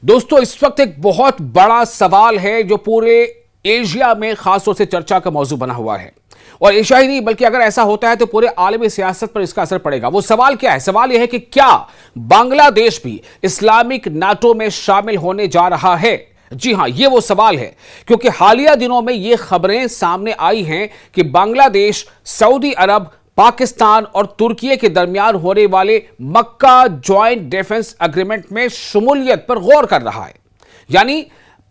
दोस्तों, इस वक्त एक बहुत बड़ा सवाल है जो पूरे एशिया में खासतौर से चर्चा का मौजू बना हुआ है। और एशिया ही नहीं बल्कि अगर ऐसा होता है तो पूरे आलमी सियासत पर इसका असर पड़ेगा। वो सवाल क्या है? सवाल यह है कि क्या बांग्लादेश भी इस्लामिक नाटो में शामिल होने जा रहा है। जी हां, ये वो सवाल है, क्योंकि हालिया दिनों में ये खबरें सामने आई हैं कि बांग्लादेश सऊदी अरब, पाकिस्तान और तुर्की के दरमियान होने वाले मक्का ज्वाइंट डिफेंस एग्रीमेंट में शमूलियत पर गौर कर रहा है। यानी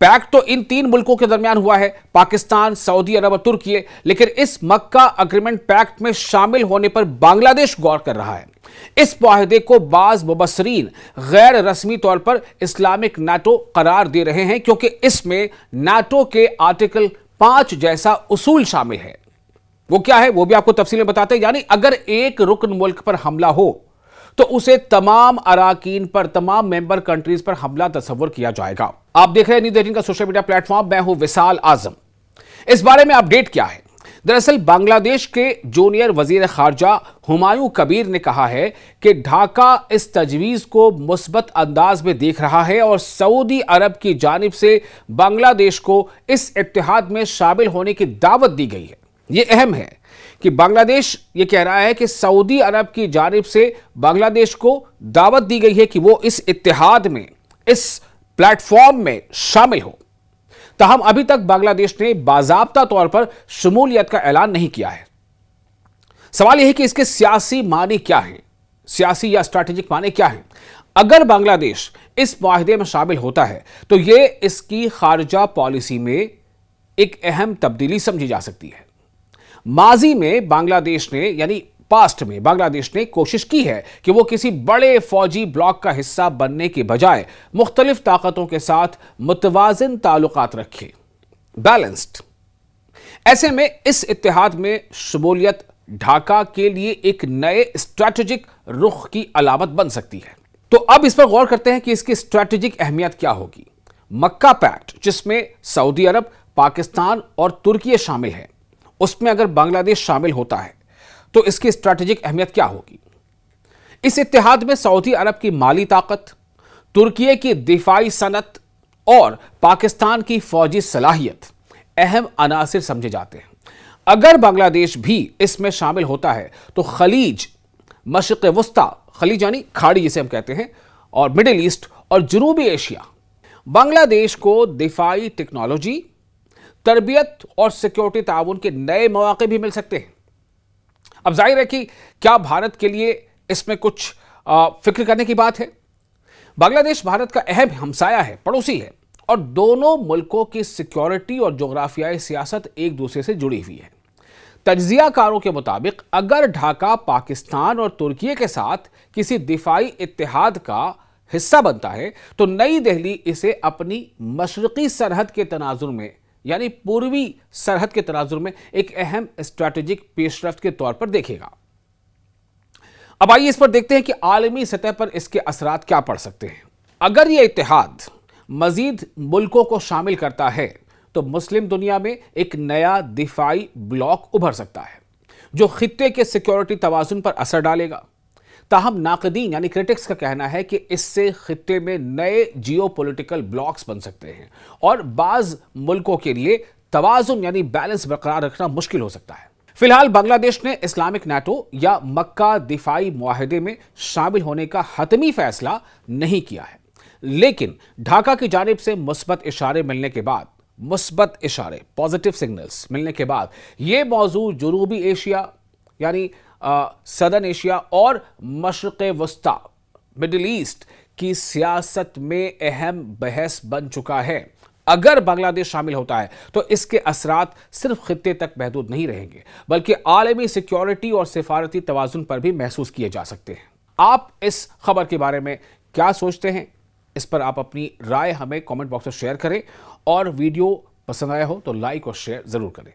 पैक्ट तो इन तीन मुल्कों के दरमियान हुआ है, पाकिस्तान, सऊदी अरब और तुर्की, लेकिन इस मक्का एग्रीमेंट पैक्ट में शामिल होने पर बांग्लादेश गौर कर रहा है। इस मुआहदे को बाज मुबस्सरीन गैर रस्मी तौर पर इस्लामिक नाटो करार दे रहे हैं, क्योंकि इसमें नाटो के आर्टिकल 5 जैसा उसूल शामिल है। वो क्या है वो भी आपको तफसील में बताते हैं। यानी अगर एक रुकन मुल्क पर हमला हो तो उसे तमाम अराकीन पर, तमाम मेंबर कंट्रीज पर हमला तस्वर किया जाएगा। आप देख रहे हैं न्यूज़ 18 का सोशल मीडिया प्लेटफॉर्म। मैं हूं विशाल आजम। इस बारे में अपडेट क्या है? दरअसल बांग्लादेश के जूनियर वजीर खारजा हुमायूं कबीर ने कहा है कि ढाका इस तजवीज को मुस्बत अंदाज में देख रहा है और सऊदी अरब की जानिब से बांग्लादेश को इस इत्तेहाद में शामिल होने की दावत दी गई है। यह अहम है कि बांग्लादेश यह कह रहा है कि सऊदी अरब की जानिब से बांग्लादेश को दावत दी गई है कि वो इस इत्तेहाद में, इस प्लेटफॉर्म में शामिल हो। ताहम अभी तक बांग्लादेश ने बाज़ाब्ता तौर पर शमूलियत का ऐलान नहीं किया है। सवाल यह है कि इसके सियासी मानी क्या हैं, सियासी या स्ट्रैटेजिक मानी क्या हैं। अगर बांग्लादेश इस मुआहदे में शामिल होता है तो यह इसकी खारजा पॉलिसी में एक अहम तब्दीली समझी जा सकती है। माजी में बांग्लादेश ने, यानी पास्ट में बांग्लादेश ने कोशिश की है कि वो किसी बड़े फौजी ब्लॉक का हिस्सा बनने के बजाय मुख्तलिफ ताकतों के साथ मुतवाजिन ताल्लुकात रखे, बैलेंस्ड। ऐसे में इस इत्तेहाद में शमूलियत ढाका के लिए एक नए स्ट्रैटेजिक रुख की अलामत बन सकती है। तो अब इस पर गौर करते हैं कि इसकी स्ट्रैटेजिक अहमियत क्या होगी। मक्का पैक्ट, जिसमें सऊदी अरब, पाकिस्तान और तुर्की शामिल है, उसमें अगर बांग्लादेश शामिल होता है तो इसकी स्ट्रैटेजिक अहमियत क्या होगी? इस इत्तेहाद में सऊदी अरब की माली ताकत, तुर्की की दिफाई सनत और पाकिस्तान की फौजी सलाहियत अहम अनासिर समझे जाते हैं। अगर बांग्लादेश भी इसमें शामिल होता है तो खलीज, मशरिक़ वस्ता, खलीज यानी खाड़ी जिसे हम कहते हैं, और मिडिल ईस्ट और जनूबी एशिया, बांग्लादेश को दिफाई टेक्नोलॉजी, तरबियत और सिक्योरिटी ताउन के नए मौके भी मिल सकते हैं। अब जाहिर है कि क्या भारत के लिए इसमें कुछ फिक्र करने की बात है? बांग्लादेश भारत का अहम हमसाया है, पड़ोसी है, और दोनों मुल्कों की सिक्योरिटी और जोग्राफियाई सियासत एक दूसरे से जुड़ी हुई है। तज्जियाकारों के मुताबिक अगर ढाका पाकिस्तान और तुर्की के साथ किसी दिफाई इत्तेहाद का हिस्सा बनता है तो नई दिल्ली इसे अपनी मशरकी सरहद के तनाजुर में, यानी पूर्वी सरहद के तनाजुर में एक अहम स्ट्रैटेजिक पेशरफ्त के तौर पर देखेगा। अब आइए इस पर देखते हैं कि आलमी सतह पर इसके असरात क्या पड़ सकते हैं। अगर यह इत्तेहाद मजीद मुल्कों को शामिल करता है तो मुस्लिम दुनिया में एक नया दिफाई ब्लॉक उभर सकता है जो खित्ते के सिक्योरिटी तवाजुन पर असर डालेगा। ताहम नाकदीन यानी क्रिटिक्स का कहना है कि इससे खित्ते में नए जियोपॉलिटिकल ब्लॉक्स बन सकते हैं और बाज मुल्कों के लिए तवाजुन यानी बैलेंस बरकरार रखना मुश्किल हो सकता है। फिलहाल बांग्लादेश ने इस्लामिक नाटो या मक्का दिफाई मुआहदे में शामिल होने का हतमी फैसला नहीं किया है, लेकिन ढाका की जानिब से मुस्बत इशारे मिलने के बाद, मुस्बत इशारे, पॉजिटिव सिग्नल्स मिलने के बाद यह मौजू जनूबी एशिया यानी सदर्न एशिया और मशरिक़ वस्ता, मिडिल ईस्ट की सियासत में अहम बहस बन चुका है। अगर बांग्लादेश शामिल होता है तो इसके असरात सिर्फ खित्ते तक महदूद नहीं रहेंगे, बल्कि आलमी सिक्योरिटी और सिफारती तवाजुन पर भी महसूस किए जा सकते हैं। आप इस खबर के बारे में क्या सोचते हैं? इस पर आप अपनी राय हमें कमेंट बॉक्स में शेयर करें, और वीडियो पसंद आया हो तो लाइक और शेयर जरूर करें।